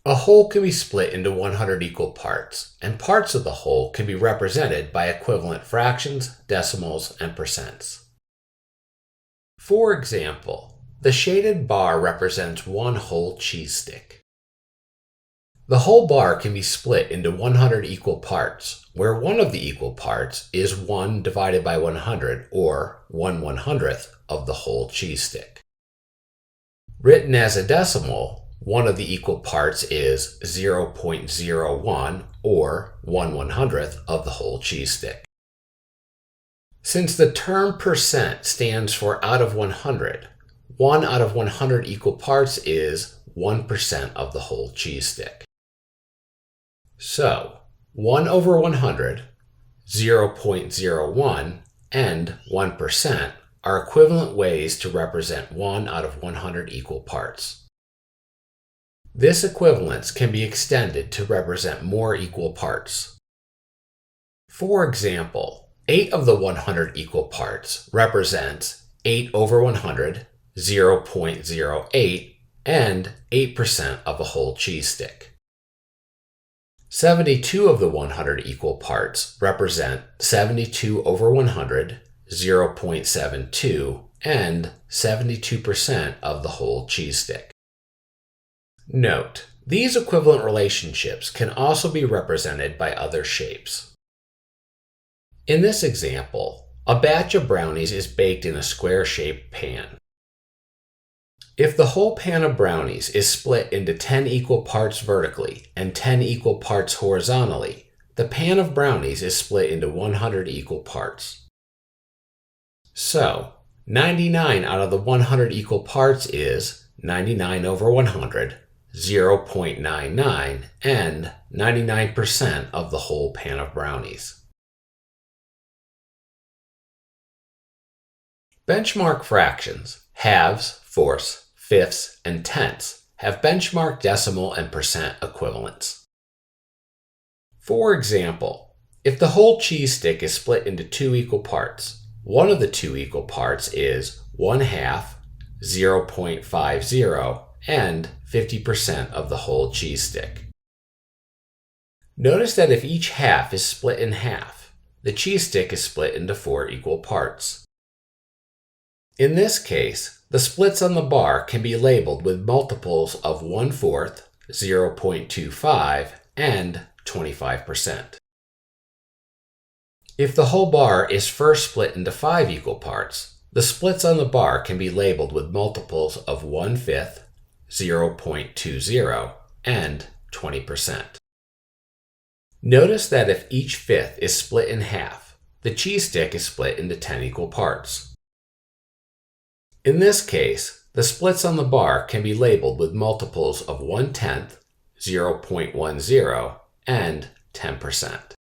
A whole can be split into 100 equal parts, and parts of the whole can be represented by equivalent fractions, decimals, and percents. For example, the shaded bar represents one whole cheese stick. The whole bar can be split into 100 equal parts, where one of the equal parts is 1 divided by 100, or 1/100th of the whole cheese stick. Written as a decimal, one of the equal parts is 0.01, or 1/100th of the whole cheese stick. Since the term percent stands for out of 100, 1 out of 100 equal parts is 1% of the whole cheese stick. So, 1 over 100, 0.01, and 1% are equivalent ways to represent 1 out of 100 equal parts. This equivalence can be extended to represent more equal parts. For example, 8 of the 100 equal parts represents 8 over 100, 0.08, and 8% of a whole cheese stick. 72 of the 100 equal parts represent 72 over 100, 0.72, and 72% of the whole cheese stick. Note, these equivalent relationships can also be represented by other shapes. In this example, a batch of brownies is baked in a square-shaped pan. If the whole pan of brownies is split into 10 equal parts vertically and 10 equal parts horizontally, the pan of brownies is split into 100 equal parts. So, 99 out of the 100 equal parts is 99 over 100, 0.99, and 99% of the whole pan of brownies. Benchmark fractions, halves, fourths, fifths, and tenths have benchmark decimal and percent equivalents. For example, if the whole cheese stick is split into 2 equal parts, one of the 2 equal parts is 1/2, 0.50, and 50% of the whole cheese stick. Notice that if each half is split in half, the cheese stick is split into 4 equal parts. In this case, the splits on the bar can be labeled with multiples of 1/4, 0.25, and 25%. If the whole bar is first split into 5 equal parts, the splits on the bar can be labeled with multiples of 1/5, 0.20, and 20%. Notice that if each fifth is split in half, the cheese stick is split into 10 equal parts. In this case, the splits on the bar can be labeled with multiples of 1/10, 0.10, and 10%.